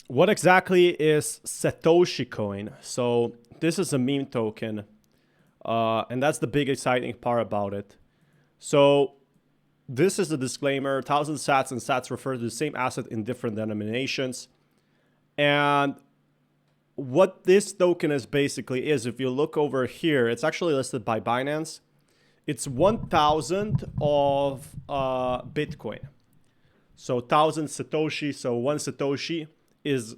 what exactly is Satoshi coin? So this is a meme token, and that's the big exciting part about it. So this is the disclaimer: 1,000 sats and sats refer to the same asset in different denominations. And what this token is basically is, if you look over here, it's actually listed by Binance. It's 1,000 of Bitcoin. So 1,000 Satoshi. So one Satoshi is,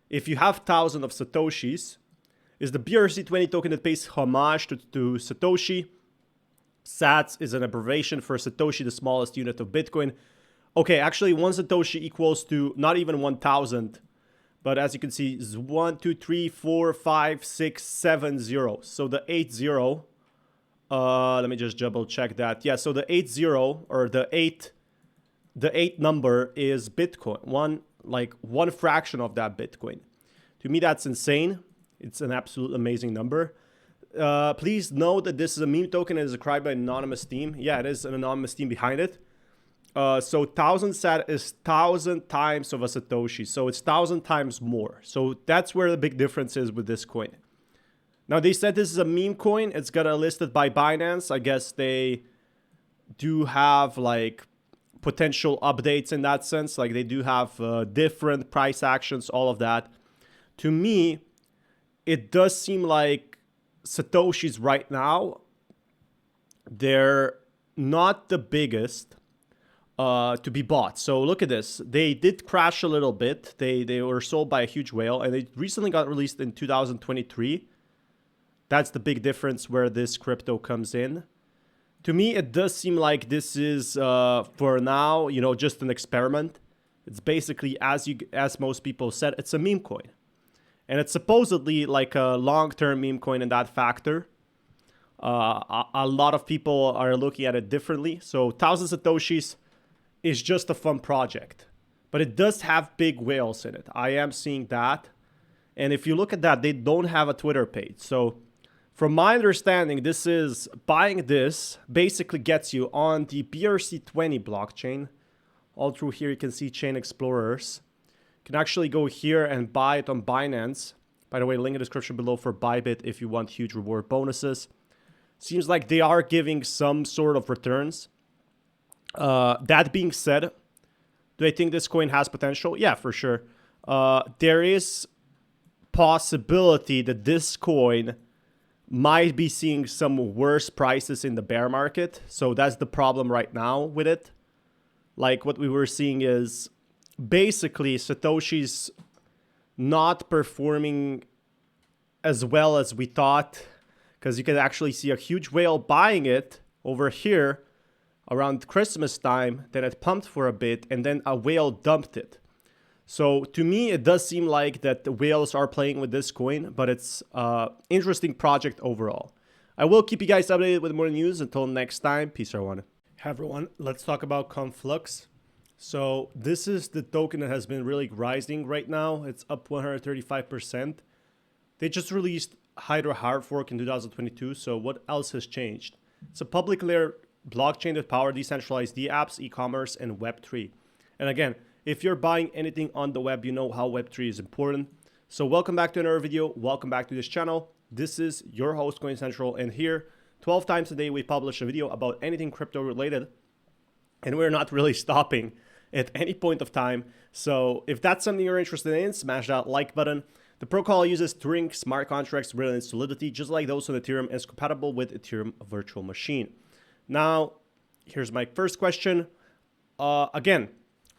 if you have 1,000 of Satoshis, is the BRC20 token that pays homage to Satoshi. Sats is an abbreviation for Satoshi, the smallest unit of Bitcoin. Okay, actually, one Satoshi equals to not even 1,000, but as you can see, is 1, 2, 3, 4, 5, 6, 7 zeros. So the 8-0, let me just double check that. Yeah, so the 8-0 or the 8 number is Bitcoin. One fraction of that Bitcoin. To me, that's insane. It's an absolute amazing number. Please note that this is a meme token and is described by an anonymous team. Yeah, it is an anonymous team behind it. So 1,000 sat is 1,000 times of a Satoshi. So it's 1,000 times more. So that's where the big difference is with this coin. Now, they said this is a meme coin. It's got a listed by Binance. I guess they do have like potential updates in that sense. Like they do have different price actions, all of that. To me, it does seem like Satoshis right now, they're not the biggest to be bought. So look at this. They did crash a little bit. They were sold by a huge whale, and they recently got released in 2023. That's the big difference where this crypto comes in. To me, it does seem like this is, for now, just an experiment. It's basically, as most people said, it's a meme coin. And it's supposedly like a long-term meme coin in that factor. A lot of people are looking at it differently. So 1,000 Satoshis is just a fun project. But it does have big whales in it. I am seeing that. And if you look at that, they don't have a Twitter page. So from my understanding, buying this basically gets you on the BRC20 blockchain. All through here, you can see chain explorers. You can actually go here and buy it on Binance. By the way, link in the description below for Bybit if you want huge reward bonuses. Seems like they are giving some sort of returns. That being said, do I think this coin has potential? Yeah, for sure. There is possibility that this coin might be seeing some worse prices in the bear market. So that's the problem right now with it. Like what we were seeing is basically Satoshi's not performing as well as we thought, because you can actually see a huge whale buying it over here around Christmas time. Then it pumped for a bit and then a whale dumped it. So to me, it does seem like that the whales are playing with this coin, but it's an interesting project overall. I will keep you guys updated with more news. Until next time, peace everyone. Hey everyone, let's talk about Conflux. So this is the token that has been really rising right now. It's up 135%. They just released Hydra hard fork in 2022. So what else has changed? It's a public layer blockchain that powers decentralized apps, e-commerce, and Web3. And again, if you're buying anything on the web, you know how Web3 is important. So welcome back to another video. Welcome back to this channel. This is your host, Coin Central, and here 12 times a day we publish a video about anything crypto related, and we're not really stopping at any point of time. So if that's something you're interested in, smash that like button. The protocol uses Turing smart contracts written in Solidity, just like those on Ethereum, and is compatible with Ethereum virtual machine. Now, here's my first question. Again,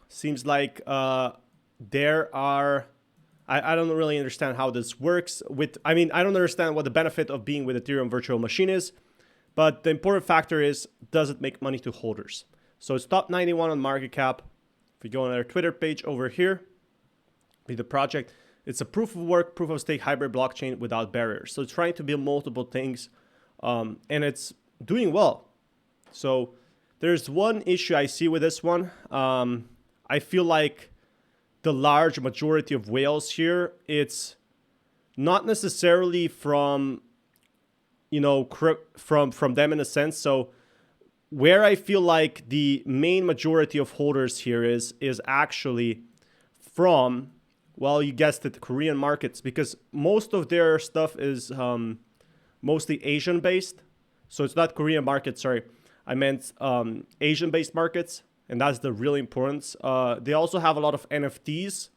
seems like there are, I don't really understand how this works I don't understand what the benefit of being with Ethereum virtual machine is, but the important factor is, does it make money to holders? So it's top 91 on market cap. If you go on their Twitter page over here, be the project, it's a proof of work, proof of stake hybrid blockchain without barriers. So it's trying to build multiple things, and it's doing well. So there's one issue I see with this one. I feel like the large majority of whales here, it's not necessarily from, from them in a sense. So where I feel like the main majority of holders here is actually from Well, you guessed it, Korean markets, because most of their stuff is mostly Asian based. So it's not Korean markets, sorry. I meant Asian based markets, and that's the really importance. They also have a lot of NFTs,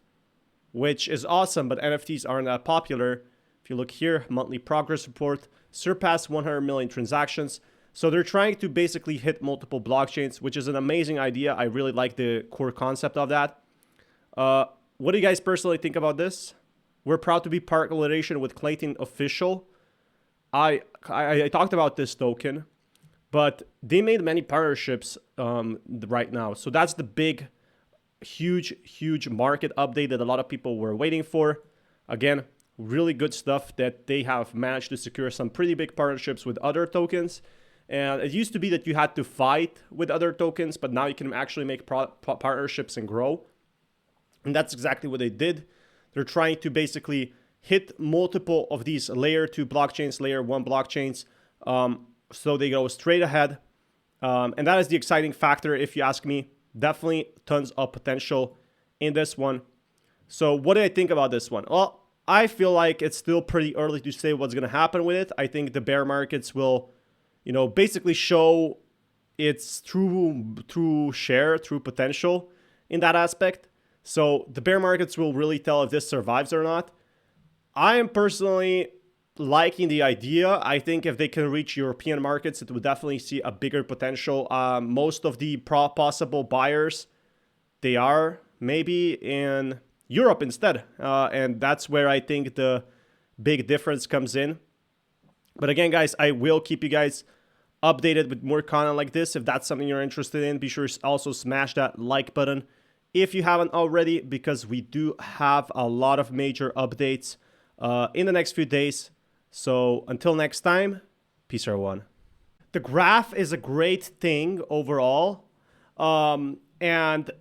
which is awesome, but NFTs aren't that popular. If you look here, monthly progress report, surpassed 100 million transactions. So they're trying to basically hit multiple blockchains, which is an amazing idea. I really like the core concept of that. What do you guys personally think about this? We're proud to be part collaboration with Clayton Official. I talked about this token, but they made many partnerships right now. So that's the big, huge market update that a lot of people were waiting for. Again, really good stuff that they have managed to secure some pretty big partnerships with other tokens. And it used to be that you had to fight with other tokens, but now you can actually make partnerships and grow. And that's exactly what they did. They're trying to basically hit multiple of these layer 2 blockchains, layer 1 blockchains. So they go straight ahead. And that is the exciting factor, if you ask me. Definitely tons of potential in this one. So what do I think about this one? Well, I feel like it's still pretty early to say what's going to happen with it. I think the bear markets will, basically show its true share, true potential in that aspect. So the bear markets will really tell if this survives or not. I am personally liking the idea. I think if they can reach European markets, it would definitely see a bigger potential. Most of the possible buyers, they are maybe in Europe instead. And that's where I think the big difference comes in. But again, guys, I will keep you guys updated with more content like this. If that's something you're interested in, be sure to also smash that like button if you haven't already, because we do have a lot of major updates in the next few days. So until next time, peace everyone. The graph is a great thing overall. And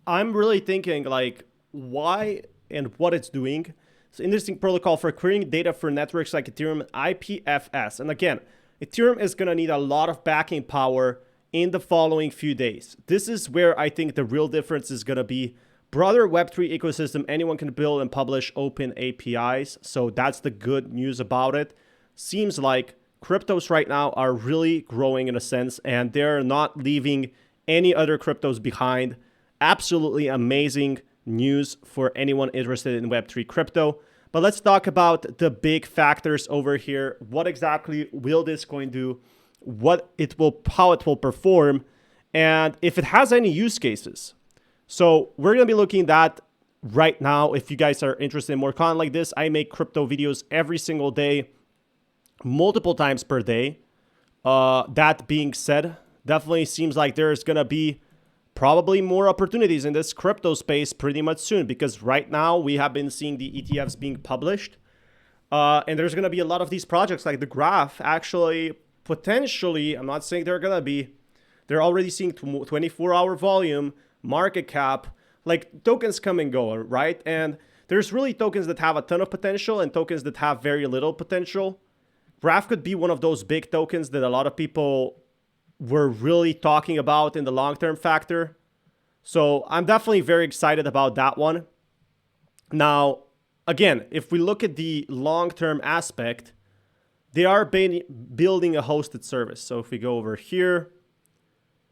I'm really thinking like why and what it's doing. It's an interesting protocol for querying data for networks like Ethereum IPFS. And again, Ethereum is going to need a lot of backing power in the following few days. This is where I think the real difference is going to be. Broader Web3 ecosystem, anyone can build and publish open APIs. So that's the good news about it. Seems like cryptos right now are really growing in a sense, and they're not leaving any other cryptos behind. Absolutely amazing news for anyone interested in Web3 crypto. But let's talk about the big factors over here. What exactly will this coin do? How it will perform, and if it has any use cases. So we're going to be looking at that right now. If you guys are interested in more content like this, I make crypto videos every single day, multiple times per day. That being said, definitely seems like there's going to be probably more opportunities in this crypto space pretty much soon, because right now we have been seeing the ETFs being published. And there's going to be a lot of these projects like the graph actually potentially, I'm not saying they're already seeing 24-hour volume, market cap, like tokens come and go, right? And there's really tokens that have a ton of potential and tokens that have very little potential. Graph could be one of those big tokens that a lot of people were really talking about in the long-term factor. So I'm definitely very excited about that one. Now, again, if we look at the long-term aspect, they are building a hosted service. So if we go over here,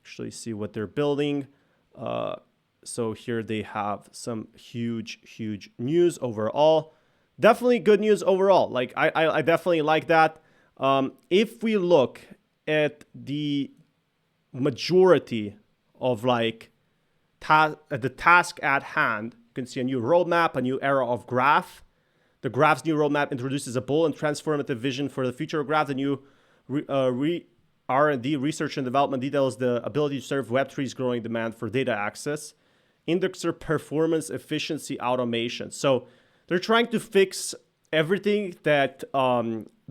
actually see what they're building. So here they have some huge news overall. Definitely good news overall. Like I definitely like that. If we look at the majority of like the task at hand, you can see a new roadmap, a new era of graph. The graph's new roadmap introduces a bold and transformative vision for the future of graph. The new R&D, research and development, details the ability to serve Web3's growing demand for data access, indexer performance, efficiency, automation. So they're trying to fix everything that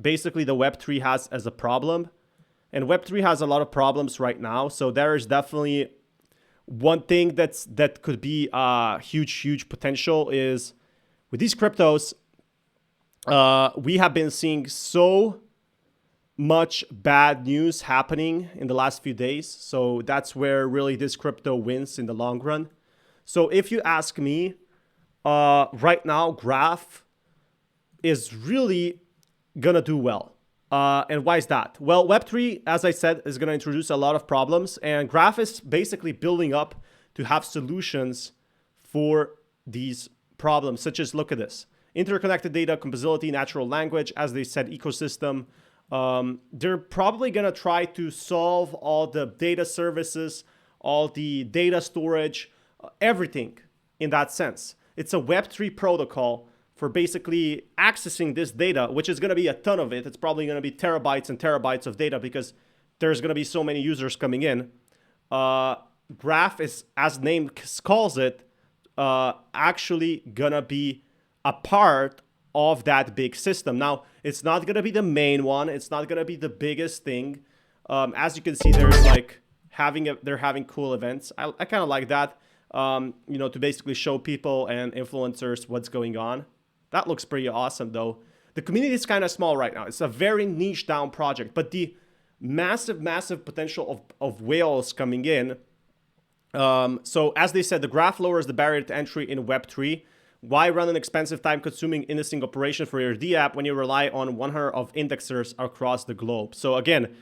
basically the Web3 has as a problem. And Web3 has a lot of problems right now. So there is definitely one thing that could be huge potential is with these cryptos, we have been seeing so much bad news happening in the last few days. So that's where really this crypto wins in the long run. So if you ask me, right now, Graph is really gonna do well. And why is that? Well, Web3, as I said, is gonna introduce a lot of problems, and Graph is basically building up to have solutions for these problems, such as, look at this, interconnected data, composability, natural language, as they said, ecosystem. They're probably gonna try to solve all the data services, all the data storage, everything in that sense. It's a Web3 protocol for basically accessing this data, which is going to be a ton of it. It's probably going to be terabytes and terabytes of data because there's going to be so many users coming in. Graph is, as name calls it, actually going to be a part of that big system. Now, it's not going to be the main one. It's not going to be the biggest thing. As you can see, there's like they're having cool events. I kind of like that, to basically show people and influencers what's going on. That looks pretty awesome, though. The community is kind of small right now. It's a very niche down project, but the massive, massive potential of whales coming in. So as they said, the Graph lowers the barrier to entry in Web3. Why run an expensive, time-consuming indexing operation for your D app when you rely on 100 of indexers across the globe? So again,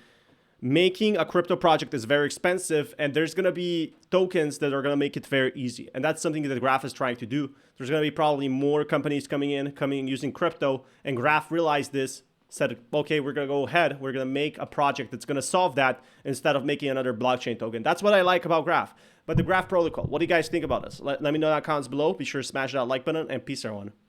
making a crypto project is very expensive, and there's going to be tokens that are going to make it very easy. And that's something that Graph is trying to do. There's going to be probably more companies coming in using crypto, and Graph realized this, said, okay, we're going to go ahead. We're going to make a project that's going to solve that instead of making another blockchain token. That's what I like about Graph. But the Graph protocol, what do you guys think about this? Let me know in the comments below. Be sure to smash that like button, and peace, everyone.